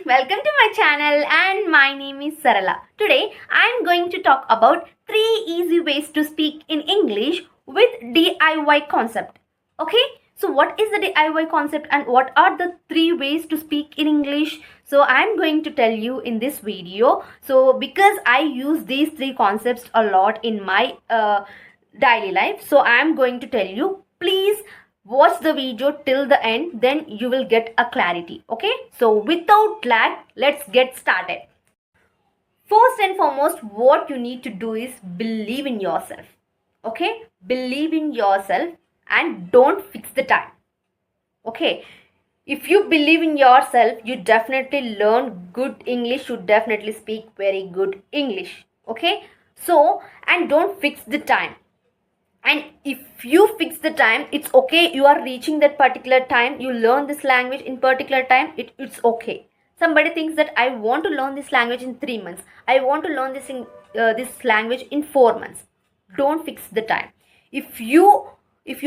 welcome to my channel and my name is Sarala. Today I am going to talk about 3 easy ways to speak in English with DIY concept. Okay, so what is the DIY concept and what are the 3 ways to speak in English? So I am going to tell you in this video. So because I use these 3 concepts a lot in my daily life, so I am going to tell you, please watch the video till the end, then you will get a clarity. Okay, so without lag, let's get started. First and foremost, what you need to do is believe in yourself. Okay, believe in yourself and don't fix the time. Okay, if you believe in yourself, you definitely learn good English, you definitely speak very good English. Okay, so and don't fix the time. And if you fix the time, it's okay, you are reaching that particular time, you learn this language in particular time, it's okay. Somebody thinks that I want to learn this language in 3 months, I want to learn this language in 4 months. Don't fix the time. If you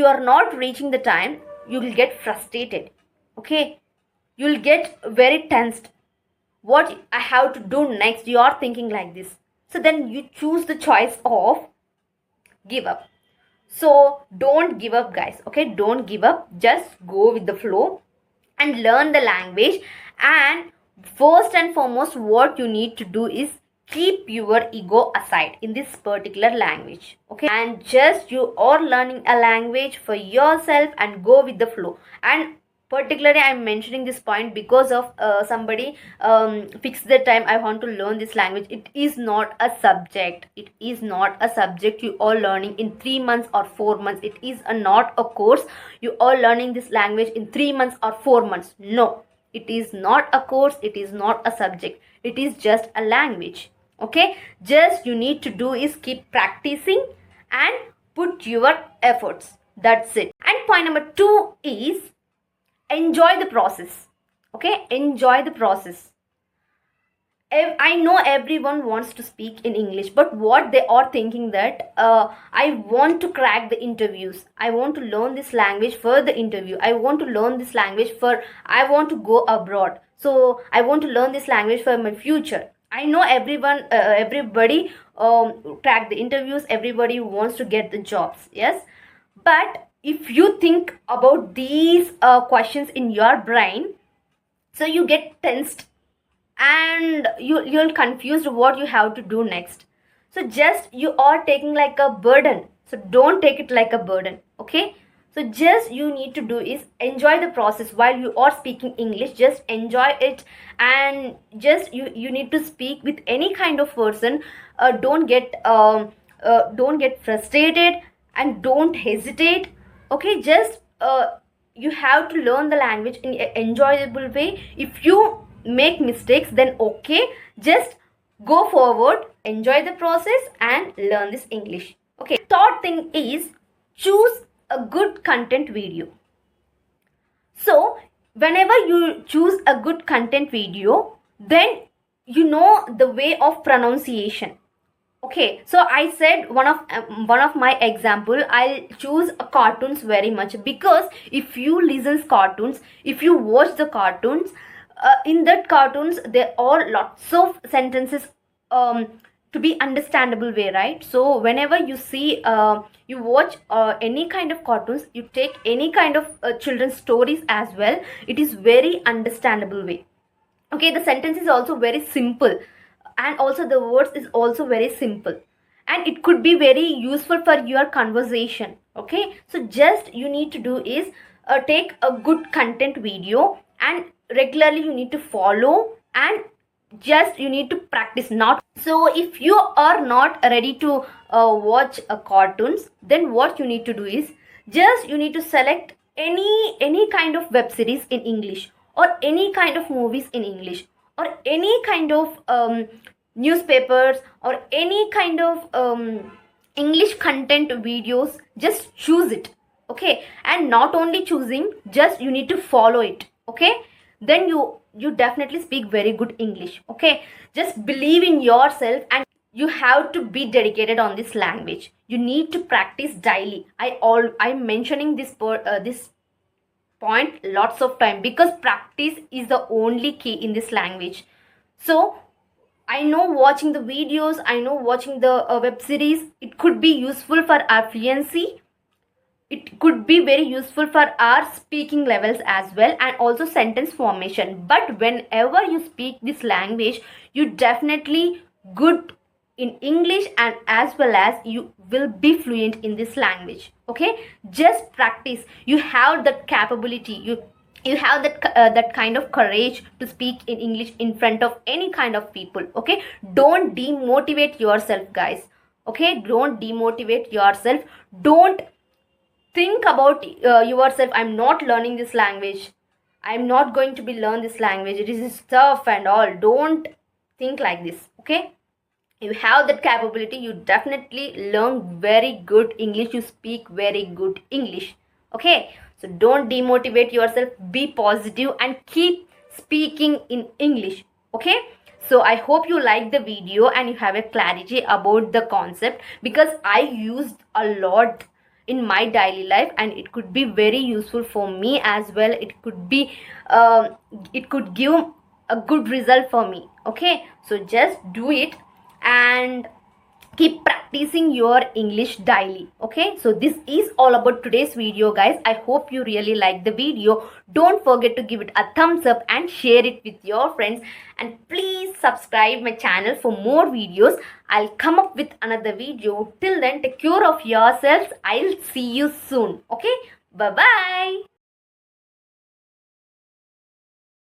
are not reaching the time, you will get frustrated. Okay, you will get very tensed. What I have to do next, you are thinking like this. So then you choose the choice of give up. So don't give up, guys. Okay, don't give up, just go with the flow and learn the language. And first and foremost, what you need to do is keep your ego aside in this particular language. Okay, and just you are learning a language for yourself and go with the flow. And particularly I'm mentioning this point because of somebody fixed the time, I want to learn this language. It is not a subject, it is not a subject you are learning in 3 months or 4 months. It is not a course you are learning this language in 3 months or 4 months. No, it is not a course, it is not a subject, it is just a language. Okay, just you need to do is keep practicing and put your efforts. That's it. And point number 2 is enjoy the process. Okay, enjoy the process. I know everyone wants to speak in English, but what they are thinking that I want to crack the interviews, I want to learn this language for the interview, I want to learn this language for, I want to go abroad, so I want to learn this language for my future. I know everybody crack the interviews, everybody wants to get the jobs, yes, but if you think about these questions in your brain, so you get tensed and you're confused what you have to do next. So just you are taking like a burden, so don't take it like a burden. Okay, so just you need to do is enjoy the process while you are speaking English. Just enjoy it, and just you need to speak with any kind of person. Don't get frustrated and don't hesitate. Okay, just you have to learn the language in an enjoyable way. If you make mistakes, then okay, just go forward, enjoy the process and learn this English. Okay, third thing is choose a good content video. So whenever you choose a good content video, then you know the way of pronunciation. Okay, so I said one of my example, I'll choose cartoons very much, because if you listen cartoons, if you watch the cartoons, in that cartoons there are lots of sentences to be understandable way, right? So whenever you see you watch any kind of cartoons, you take any kind of children's stories as well, it is very understandable way. Okay, the sentence is also very simple, and also the words is also very simple, and it could be very useful for your conversation. Okay, so just you need to do is take a good content video, and regularly you need to follow, and just you need to practice. Not so if you are not ready to watch cartoons, then what you need to do is just you need to select any kind of web series in English, or any kind of movies in English, or any kind of newspapers, or any kind of English content videos. Just choose it. Okay, and not only choosing, just you need to follow it. Okay, then you definitely speak very good English. Okay, just believe in yourself, and you have to be dedicated on this language. You need to practice daily. I'm mentioning this point lots of time, because practice is the only key in this language. So I know watching the videos, I know watching the web series, it could be useful for our fluency. It could be very useful for our speaking levels as well, and also sentence formation. But whenever you speak this language, you definitely good in English, and as well as you will be fluent in this language. Okay, just practice. You have the capability, you have that kind of courage to speak in English in front of any kind of people. Okay, don't demotivate yourself, guys. Okay, don't demotivate yourself. Don't think about yourself, I'm not learning this language, I'm not going to be learn this language, it is tough and all. Don't think like this. Okay, you have that capability, you definitely learn very good English, you speak very good English. Okay, so don't demotivate yourself, be positive and keep speaking in English. Okay, so I hope you like the video and you have a clarity about the concept, because I used a lot in my daily life and it could be very useful for me as well. It could be it could give a good result for me. Okay, so just do it and keep practicing your English daily. Okay, so this is all about today's video, guys. I hope you really like the video. Don't forget to give it a thumbs up and share it with your friends, and please subscribe my channel for more videos. I'll come up with another video. Till then, take care of yourselves. I'll see you soon. Okay, bye bye.